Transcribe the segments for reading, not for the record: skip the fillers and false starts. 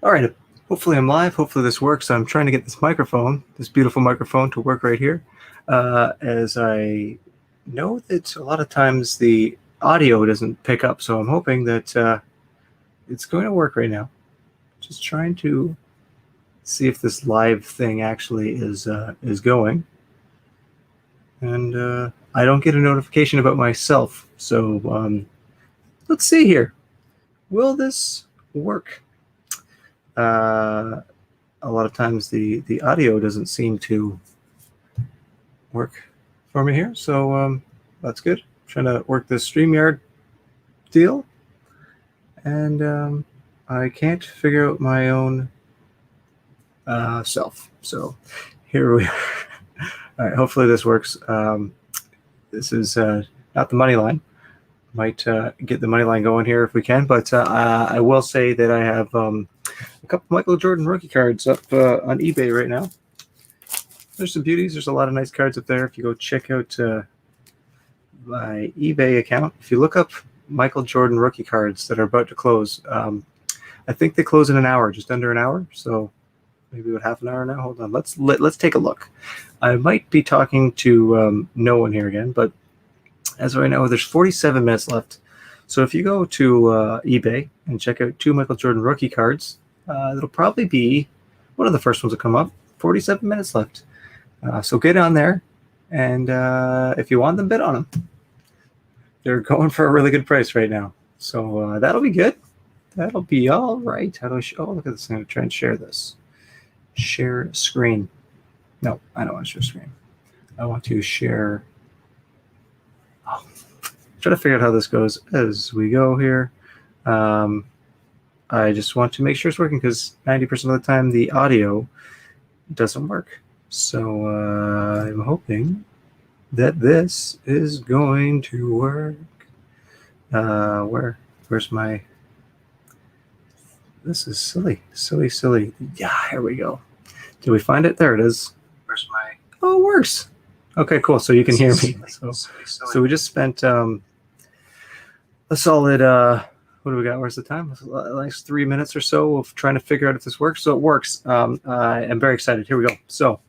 All right, hopefully I'm live. Hopefully this works. I'm trying to get this microphone, this beautiful microphone, to work right here. As I know that a lot of times the audio doesn't pick up, so I'm hoping that it's going to work right now. Just trying to see if this live thing actually is going. And I don't get a notification about myself, so let's see here. Will this work? A lot of times the audio doesn't seem to work for me here, so that's good. I'm trying to work this StreamYard deal, and I can't figure out my own self. So here we are. All right, hopefully this works. This is not the money line. Might get the money line going here if we can, but I will say that I have a couple Michael Jordan rookie cards up on eBay right now. There's some beauties. There's a lot of nice cards up there. If you go check out my eBay account, if you look up Michael Jordan rookie cards that are about to close, I think they close in an hour, just under an hour. So maybe about half an hour now. Hold on. Let's take a look. I might be talking to no one here again, but as of right now, there's 47 minutes left. So if you go to eBay and check out 2 Michael Jordan rookie cards, it'll probably be one of the first ones to come up. 47 minutes left. So get on there, and if you want them, bid on them. They're going for a really good price right now. So that'll be good. That'll be all right. How do I oh, look at this. I'm going to try and share this. Share screen. No, I don't want to share screen. I want to share. Oh, try to figure out how this goes as we go here. I just want to make sure it's working because 90% of the time the audio doesn't work. So I'm hoping that this is going to work. Where's my? This is silly. Yeah, here we go. Did we find it? There it is. Where's my? Oh, it works. Okay, cool. So you can hear me. So we just spent a solid, what do we got? Where's the time? Like 3 minutes or so of trying to figure out if this works. So it works. I'm very excited. Here we go. So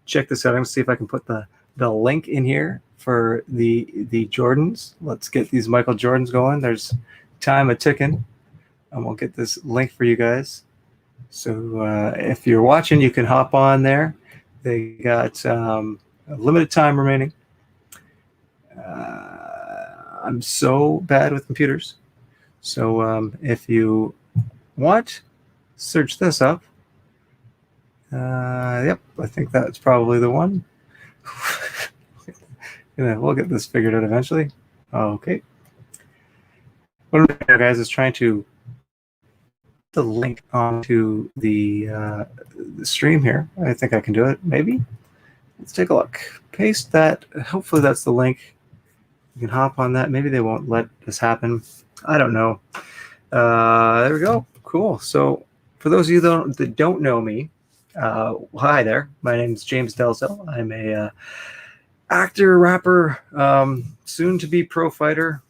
check this out. I'm going to see if I can put the link in here for the Jordans. Let's get these Michael Jordans going. There's time a-ticking, and we'll get this link for you guys. So if you're watching, you can hop on there. They got a limited time remaining. I'm so bad with computers. So if you want, search this up. Yep, I think that's probably the one. We'll get this figured out eventually. Okay. What I'm doing here, guys, is trying to put the link onto the stream here. I think I can do it, maybe. Let's take a look. Paste that. Hopefully that's the link. You can hop on that. Maybe they won't let this happen. I don't know. There we go. Cool. So for those of you that don't know me, hi there. My name is James Delzell. I'm a actor, rapper, soon to be pro fighter.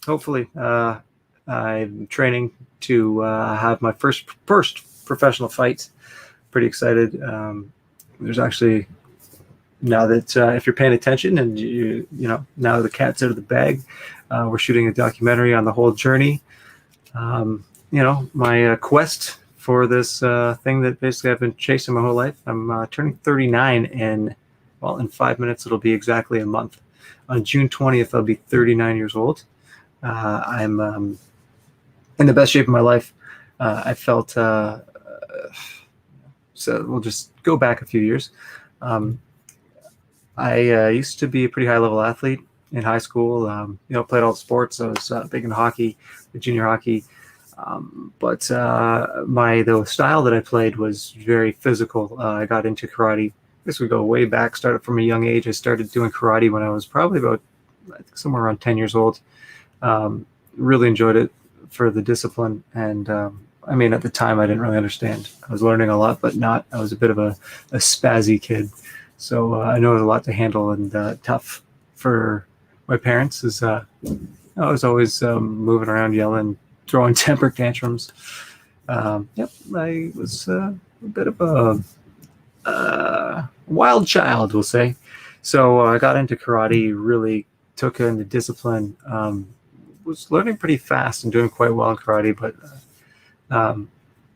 Hopefully, I'm training to have my first professional fight. Pretty excited. There's actually, now that if you're paying attention and you know, now the cat's out of the bag, we're shooting a documentary on the whole journey. You know, my quest for this thing that basically I've been chasing my whole life. I'm turning 39 in 5 minutes. It'll be exactly a month. On June 20th, I'll be 39 years old. I'm in the best shape of my life. I felt, so we'll just go back a few years. I used to be a pretty high-level athlete in high school. You know, played all the sports. I was big in hockey, junior hockey. But the style that I played was very physical. I got into karate. This would go way back, started from a young age. I started doing karate when I was probably about, I think, somewhere around 10 years old. Really enjoyed it for the discipline. And I mean, at the time, I didn't really understand. I was learning a lot, but not. I was a bit of a spazzy kid. So I know it was a lot to handle and tough for my parents. I was always moving around, yelling, throwing temper tantrums. Yep, I was a bit of a wild child, we'll say. So I got into karate, really took in the discipline. Was learning pretty fast and doing quite well in karate, but I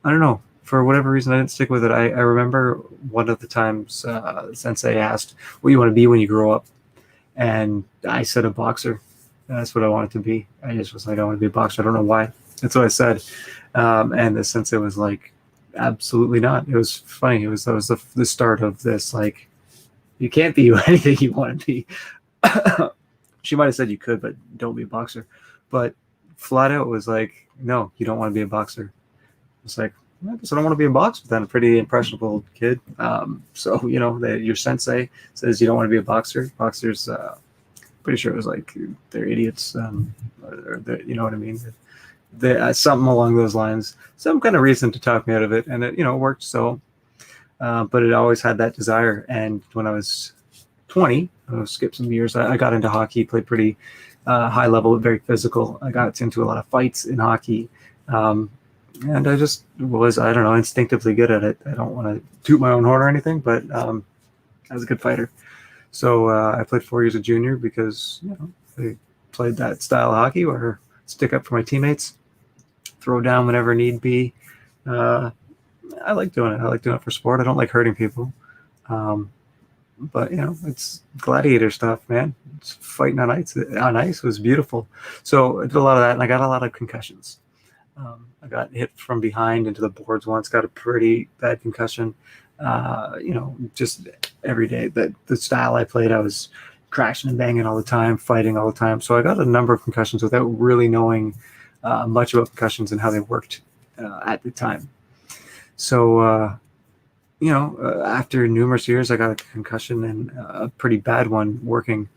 don't know. For whatever reason, I didn't stick with it. I remember one of the times Sensei asked, "What do you want to be when you grow up?" And I said, "A boxer." That's what I wanted to be. I just was like, "I want to be a boxer." I don't know why. That's what I said. And the Sensei was like, "Absolutely not." It was funny. That was the start of this. Like, you can't be anything you want to be. She might have said you could, but don't be a boxer. But flat out was like, no, you don't want to be a boxer. It's like, I guess I don't want to be a boxer then. A pretty impressionable kid. So your sensei says you don't want to be a boxer. Boxers, pretty sure it was like they're idiots. Or you know what I mean? Something along those lines. Some kind of reason to talk me out of it, and it worked. So, but it always had that desire. And when I was 20, I'll skip some years. I got into hockey, played pretty high level, very physical. I got into a lot of fights in hockey. And I just was, I don't know, instinctively good at it. I don't want to toot my own horn or anything, but I was a good fighter. So I played 4 years of junior because, I played that style of hockey where stick up for my teammates, throw down whenever need be. I like doing it. I like doing it for sport. I don't like hurting people. But it's gladiator stuff, man. It's fighting on ice. On ice was beautiful. So I did a lot of that, and I got a lot of concussions. I got hit from behind into the boards once. Got a pretty bad concussion. Just every day. The style I played, I was crashing and banging all the time, fighting all the time. So I got a number of concussions without really knowing much about concussions and how they worked at the time. So. After numerous years, I got a concussion and a pretty bad one working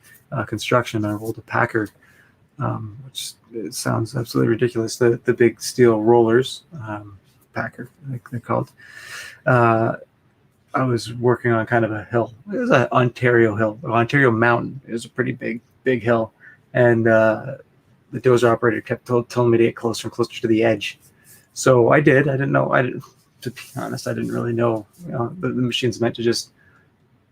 construction. I rolled a Packer, which it sounds absolutely ridiculous. The big steel rollers, Packer, like they're called. I was working on kind of a hill. It was an Ontario hill, Ontario mountain. It was a pretty big hill, and the dozer operator kept telling me to get closer and closer to the edge. So I did. I didn't know. To be honest, I didn't really know. The machine's meant to just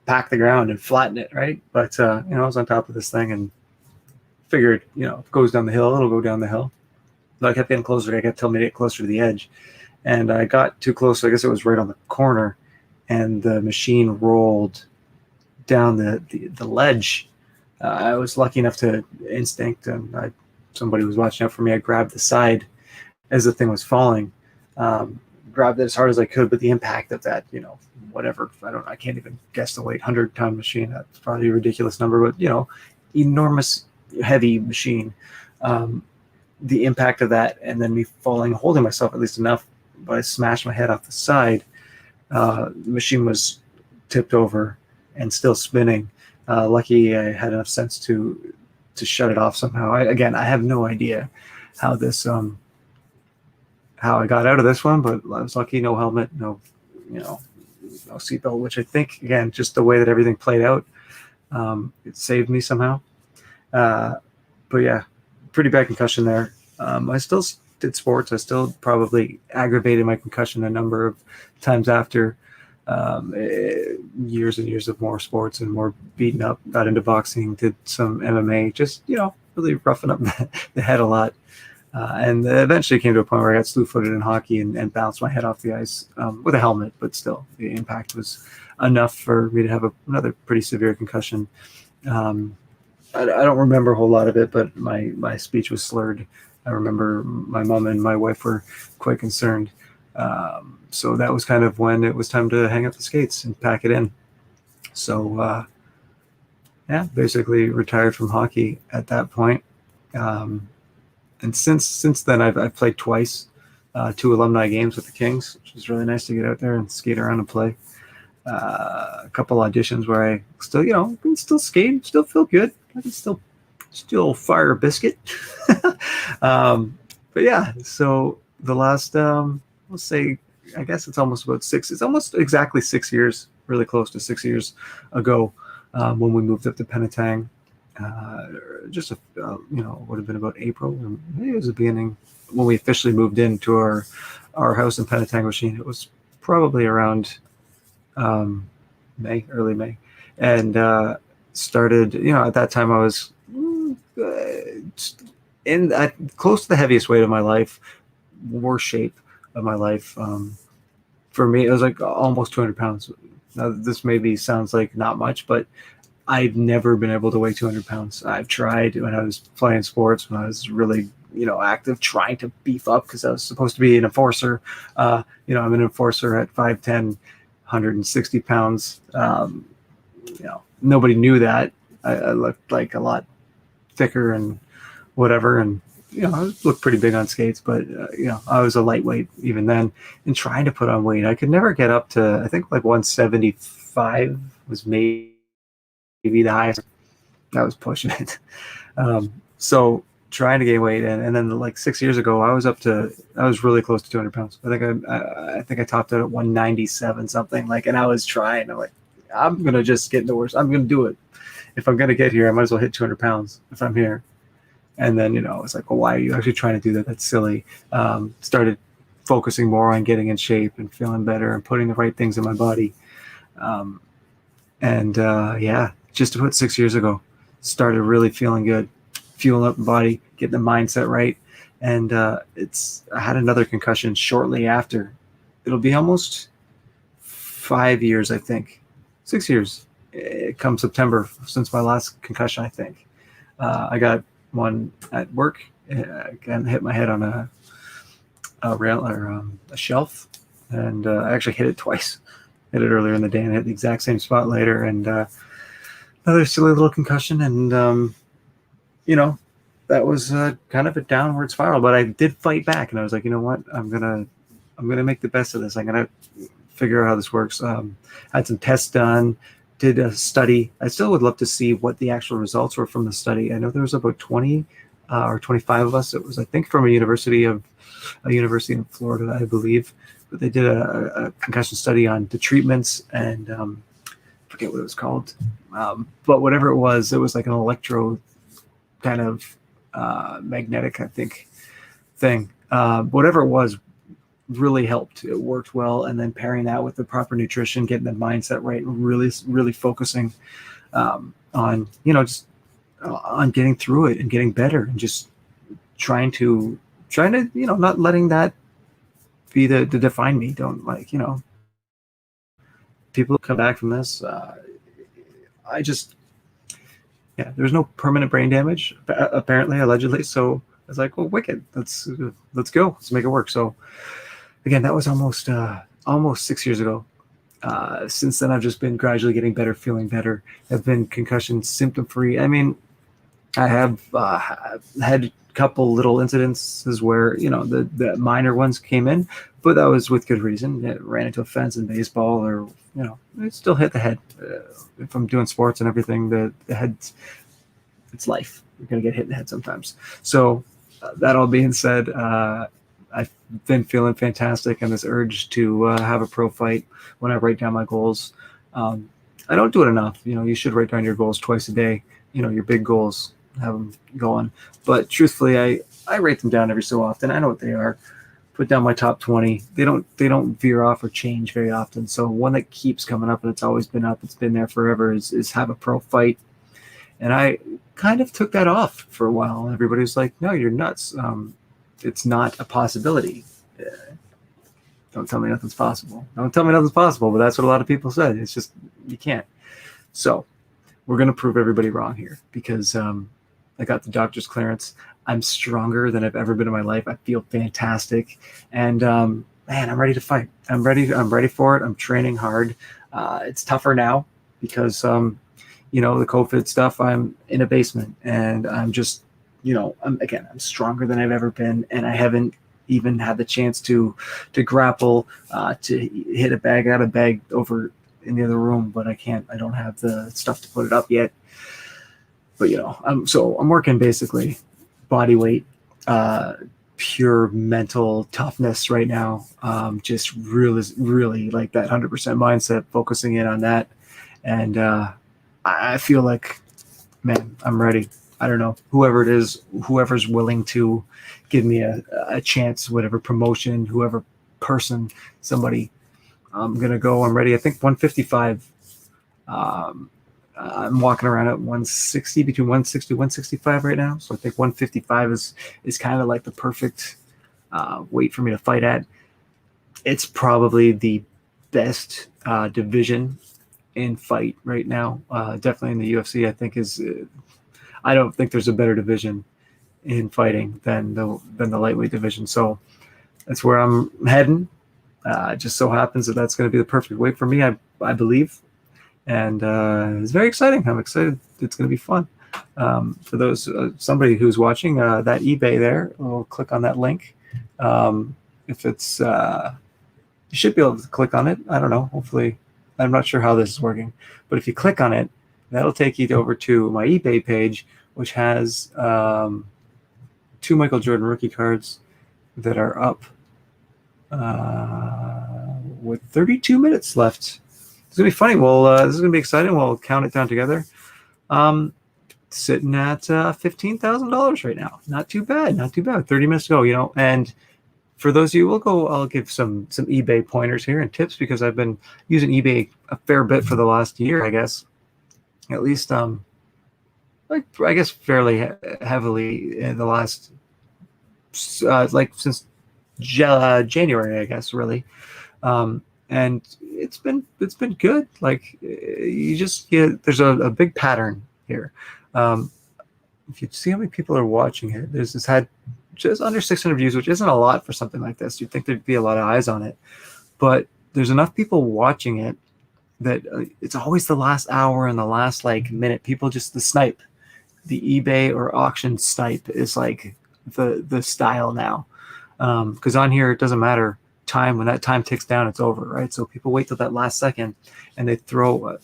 pack the ground and flatten it, right? But I was on top of this thing and figured, if it goes down the hill, it'll go down the hill. So I kept getting closer. I kept telling me to get closer to the edge, and I got too close. So I guess it was right on the corner, and the machine rolled down the ledge. I was lucky enough to instinct, and somebody was watching out for me. I grabbed the side as the thing was falling. Grabbed it as hard as I could, but the impact of that, whatever, I can't even guess the weight, 100-ton machine. That's probably a ridiculous number, but enormous, heavy machine. The impact of that, and then me falling, holding myself at least enough, but I smashed my head off the side. The machine was tipped over and still spinning. Lucky I had enough sense to shut it off somehow. I have no idea how this how I got out of this one, but I was lucky. No helmet, no seatbelt, which I think, again, just the way that everything played out, it saved me somehow. But yeah, pretty bad concussion there. I still did sports. I still probably aggravated my concussion a number of times after. Years and years of more sports and more beating up. Got into boxing, did some MMA, just really roughing up the head a lot. And eventually came to a point where I got slew-footed in hockey and bounced my head off the ice with a helmet, but still the impact was enough for me to have another pretty severe concussion. I don't remember a whole lot of it, but my speech was slurred. I remember my mom and my wife were quite concerned. So that was kind of when it was time to hang up the skates and pack it in. So basically retired from hockey at that point. And since then, I've played twice, 2 alumni games with the Kings, which was really nice to get out there and skate around and play. A couple auditions where I still, can still skate, still feel good. I can still fire a biscuit. But yeah, so the last, let's say, I guess it's almost exactly 6 years, really close to 6 years ago, when we moved up to Penetang. Would have been about April, or maybe it was the beginning when we officially moved into our our house in Penetanguishene. It was probably around early May, and started. At that time I was close to the heaviest weight of my life, worst shape of my life. For me, it was like almost 200 pounds. Now, this maybe sounds like not much, but I've never been able to weigh 200 pounds. I've tried when I was playing sports, when I was really, active, trying to beef up because I was supposed to be an enforcer. I'm an enforcer at 5'10", 160 pounds. Nobody knew that. I looked like a lot thicker and whatever. And, I looked pretty big on skates, but, I was a lightweight even then. And trying to put on weight, I could never get up to, I think like 175 was maybe the highest. I was pushing it. So trying to gain weight, and then like 6 years ago, I was really close to 200 pounds. I think I topped out at 197 something, and I was trying. I'm like, I'm gonna just get in the worst. I'm gonna do it. If I'm gonna get here, I might as well hit 200 pounds if I'm here. And then it's like, well, why are you actually trying to do that? That's silly. Started focusing more on getting in shape and feeling better and putting the right things in my body. Just about 6 years ago, started really feeling good, fueling up the body, getting the mindset right. And I had another concussion shortly after. It'll be almost 5 years, I think. 6 years come September since my last concussion, I think. I got one at work. Again, hit my head on a rail or a shelf, and I actually hit it twice. Hit it earlier in the day and hit the exact same spot later, and another silly little concussion. And that was kind of a downward spiral, but I did fight back, and I was like, you know what, I'm gonna make the best of this. I'm gonna figure out how this works. Had some tests done, did a study. I still would love to see what the actual results were from the study. I know there was about 20 or 25 of us. It was, I think, from a university in Florida, I believe. But they did a concussion study on the treatments, and forget what it was called. But whatever it was like an electro kind of magnetic, I think, thing. Whatever it was really helped. It worked well. And then pairing that with the proper nutrition, getting the mindset right, and really, really focusing on, just on getting through it and getting better, and just trying to, not letting that be the define me. Don't people come back from this. There's no permanent brain damage, apparently, allegedly. So I was like, well, wicked. Let's go. Let's make it work. So again, that was almost 6 years ago. Since then, I've just been gradually getting better, feeling better. I've been concussion symptom free. I mean, I have had a couple little incidences where, the minor ones came in, but that was with good reason. It ran into a fence in baseball, or, it still hit the head. If I'm doing sports and everything, the head, it's life. You're going to get hit in the head sometimes. So that all being said, I've been feeling fantastic, and this urge to have a pro fight when I write down my goals. I don't do it enough. You should write down your goals twice a day, your big goals, have them going. But truthfully, I write them down every so often. I know what they are. Put down my top 20. They don't veer off or change very often. So one that keeps coming up, and it's always been up, it's been there forever, is have a pro fight. And I kind of took that off for a while. Everybody was like, no, you're nuts. It's not a possibility. Don't tell me nothing's possible. Don't tell me nothing's possible, but that's what a lot of people said. It's just, you can't. So we're going to prove everybody wrong here, because I got the doctor's clearance. I'm stronger than I've ever been in my life. I feel fantastic. And man, I'm ready to fight. I'm ready for it. I'm training hard. It's tougher now because, the COVID stuff, I'm in a basement, and I'm just, I'm stronger than I've ever been. And I haven't even had the chance to grapple, to hit a bag out of bag over in the other room, but I don't have the stuff to put it up yet. But, I'm working basically body weight, pure mental toughness right now. Just really, really like that 100% mindset, focusing in on that. And I feel like, man, I'm ready. I don't know, whoever it is, whoever's willing to give me a chance, whatever promotion, whoever person, somebody. I'm gonna go. I'm ready. I think 155. I'm walking around at 160, between 160 165 right now. So I think 155 is kind of like the perfect weight for me to fight at. It's probably the best division in fight right now. Definitely in the UFC, I think I don't think there's a better division in fighting than the lightweight division. So that's where I'm heading. It just so happens that that's going to be the perfect weight for me, I believe. And it's very exciting. I'm excited. It's going to be fun. For those somebody who's watching that eBay there, we'll click on that link. If it's you should be able to click on it. I don't know. Hopefully, I'm not sure how this is working, but if you click on it, that'll take you over to my eBay page, which has 2 Michael Jordan rookie cards that are up with 32 minutes left. It's gonna be funny. Well, this is gonna be exciting. We'll count it down together. Sitting at $15,000 right now. Not too bad. Not too bad. 30 minutes to go. And for those of you, I'll give some eBay pointers here and tips, because I've been using eBay a fair bit for the last year, I guess. At least, I guess fairly heavily in the last, since January, I guess, really. And it's been good. Like, you just get, there's a big pattern here. If you see how many people are watching it, it's had just under 600 views, which isn't a lot for something like this. You'd think there'd be a lot of eyes on it, but there's enough people watching it that it's always the last hour and the last minute. People just the snipe, the eBay or auction snipe is like the style now. Because on here it doesn't matter time. When that time ticks down, it's over, right? So people wait till that last second and they throw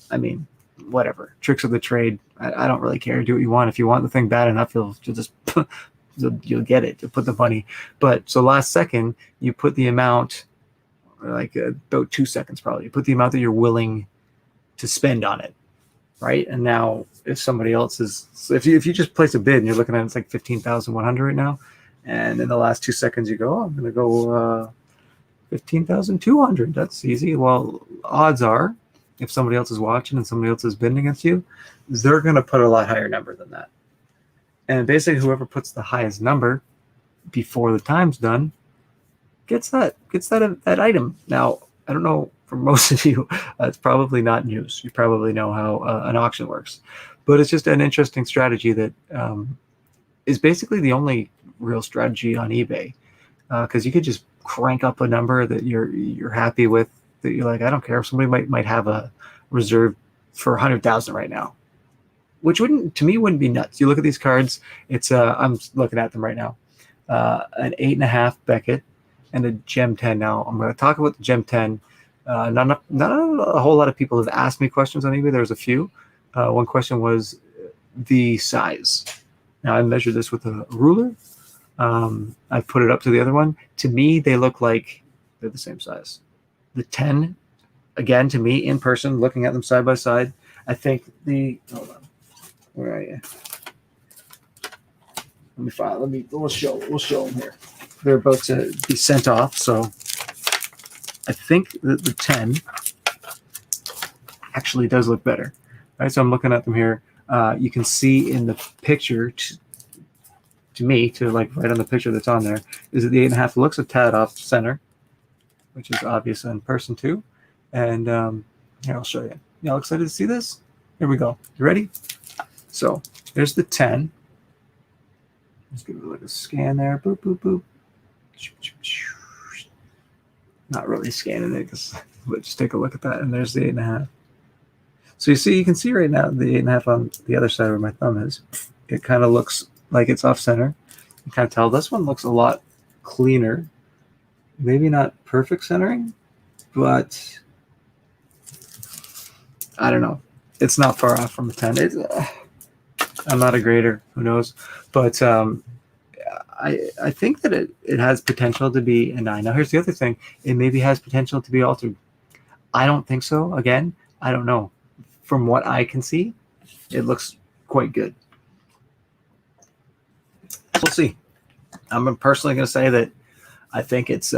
whatever tricks of the trade. I don't really care. Do what you want. If you want the thing bad enough, you'll just you'll get it. You'll put the money. But so last second, you put the amount, about 2 seconds probably. You put the amount that you're willing to spend on it, right? And now if somebody else is, if you just place a bid and you're looking at it's like 15,100 right now, and in the last 2 seconds you go, I'm going to go 15,200. That's easy. Well, odds are, if somebody else is watching and somebody else is bidding against you, they're going to put a lot higher number than that. And basically, whoever puts the highest number before the time's done gets that item. Now, I don't know, for most of you, it's probably not news. You probably know how an auction works, but it's just an interesting strategy that is basically the only real strategy on eBay, because you could just crank up a number that you're happy with, that you're like, I don't care if somebody might have a reserve for 100,000 right now, which wouldn't be nuts. You look at these cards, it's I'm looking at them right now, an 8.5 Beckett and a Gem 10. Now I'm going to talk about the Gem 10. Not a whole lot of people have asked me questions on eBay. There's a few. One question was the size. Now I measured this with a ruler. I put it up to the other one. To me, they look like they're the same size. The 10, again, to me, in person, looking at them side by side, I think hold on. Where are you? We'll show them here. They're about to be sent off, so I think that the 10 actually does look better. All right, so I'm looking at them here. You can see in the picture, to me, right on the picture that's on there, is that the 8.5 looks a tad off center, which is obvious in person too. And here, I'll show you. Y'all excited to see this? Here we go. You ready? So there's the 10. Let's give it a scan there. Boop, boop, boop. Not really scanning it, but just take a look at that. And there's the 8.5. So you can see right now the 8.5 on the other side where my thumb is. It kind of looks like it's off center. You kind of tell this one looks a lot cleaner. Maybe not perfect centering, but I don't know. It's not far off from a 10. I'm not a grader. Who knows? But I think that it has potential to be a 9. Now, here's the other thing. It maybe has potential to be altered. I don't think so. Again, I don't know. From what I can see, it looks quite good. We'll see. I'm personally going to say that I think it's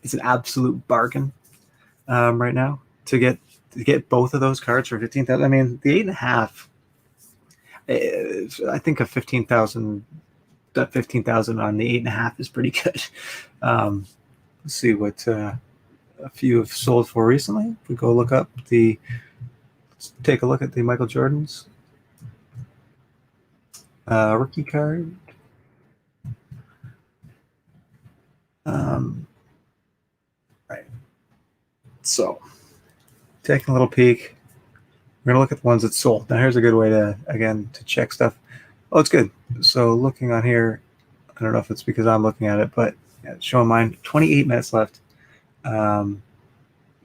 it's an absolute bargain right now to get both of those cards for 15,000. I mean, the 8.5. I think a 15,000. That 15,000 on the 8.5 is pretty good. Let's see what a few have sold for recently. If we go look up let's take a look at the Michael Jordan's rookie card. Right. So, taking a little peek. We're gonna look at the ones that sold. Now, here's a good way to check stuff. Oh, it's good. So, looking on here, I don't know if it's because I'm looking at it, but yeah, showing mine. 28 minutes left.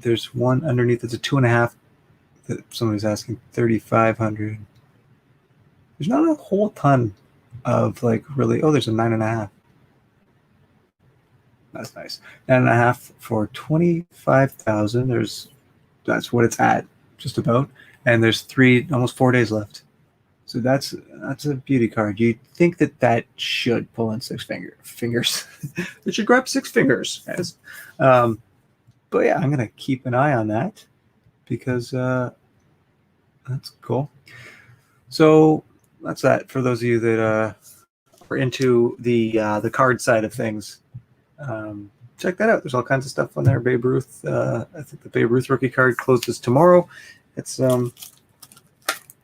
There's one underneath that's a 2.5 that somebody's asking 3,500. There's not a whole ton of like really. Oh, there's a 9.5. That's nice. 9.5 for 25,000. That's what it's at, just about. And there's almost 4 days left. So that's a beauty card. You'd think that should pull in fingers. It should grab 6 fingers, guys. But yeah, I'm gonna keep an eye on that because that's cool. So that's that for those of you that are into the card side of things. Check that out. There's all kinds of stuff on there. Babe Ruth. I think the Babe Ruth rookie card closes tomorrow. It's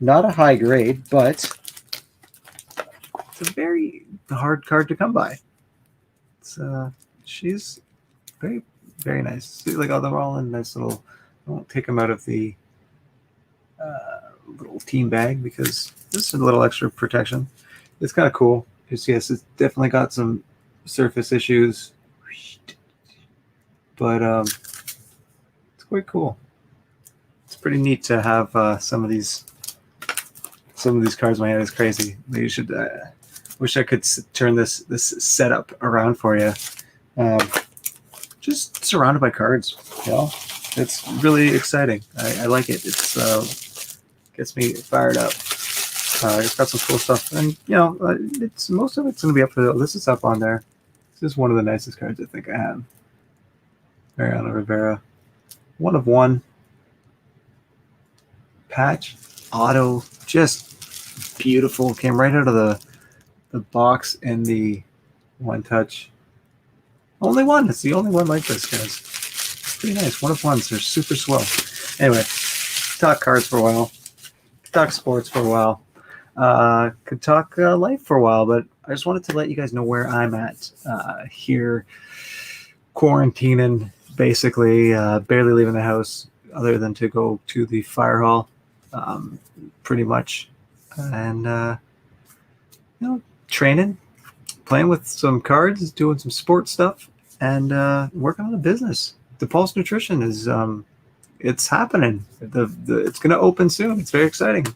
not a high grade, but it's a very hard card to come by. It's she's very, very nice. See, like, oh, they're all in nice little. I won't take them out of the little team bag because this is a little extra protection. It's kind of cool. Yes, it's definitely got some surface issues, but it's quite cool. It's pretty neat to have some of these cards in my head. Is crazy. You should. Wish I could turn this setup around for you. Just surrounded by cards. You know, it's really exciting. I like it. It's gets me fired up. It's got some cool stuff, and you know, it's most of it's going to be up for this is up on there. This is one of the nicest cards I think I have. Mariano Rivera, 1 of 1. Patch auto, just beautiful. Came right out of the box in the one touch. Only one. It's the only one like this, guys. It's pretty nice. 1 of 1s. They're super swell. Anyway, talk cards for a while. Talk sports for a while. Could talk life for a while, but I just wanted to let you guys know where I'm at here, quarantining, basically, barely leaving the house other than to go to the fire hall, pretty much, and you know, training, playing with some cards, doing some sports stuff, and working on a business. The Pulse Nutrition is it's happening. It's going to open soon. It's very exciting.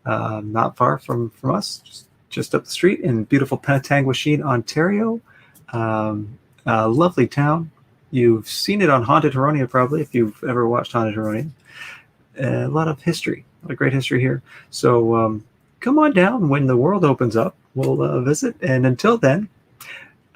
Not far from us, just up the street in beautiful Penetanguishene, Ontario. A lovely town. You've seen it on Haunted Huronia probably if you've ever watched Haunted Huronia. A lot of history, a lot of great history here. So come on down when the world opens up. We'll visit. And until then,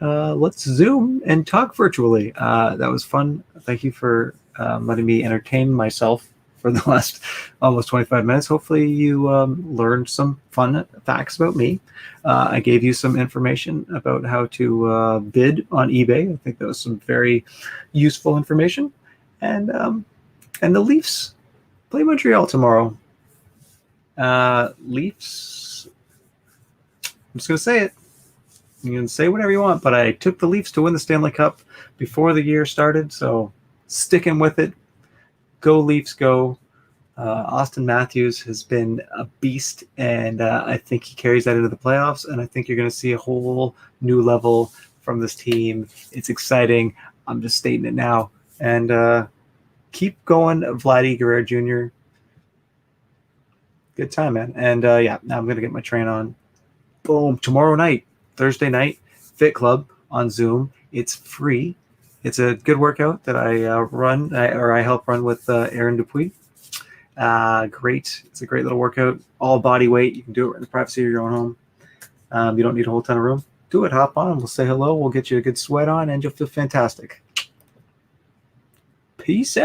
let's Zoom and talk virtually. That was fun. Thank you for letting me entertain myself for the last almost 25 minutes. Hopefully you learned some fun facts about me. I gave you some information about how to bid on eBay. I think that was some very useful information. And the Leafs play Montreal tomorrow. Leafs, I'm just going to say it. You can say whatever you want, but I took the Leafs to win the Stanley Cup before the year started, so sticking with it. Go Leafs, go. Austin Matthews has been a beast, and I think he carries that into the playoffs, and I think you're going to see a whole new level from this team. It's exciting. I'm just stating it now. And keep going, Vladdy Guerrero Jr. Good time, man. And yeah, now I'm going to get my train on. Boom. Tomorrow night, Thursday night, Fit Club on Zoom. It's free. It's a good workout that I run, or I help run with Aaron Dupuis. Great. It's a great little workout. All body weight. You can do it in the privacy of your own home. You don't need a whole ton of room. Do it. Hop on. We'll say hello. We'll get you a good sweat on, and you'll feel fantastic. Peace out.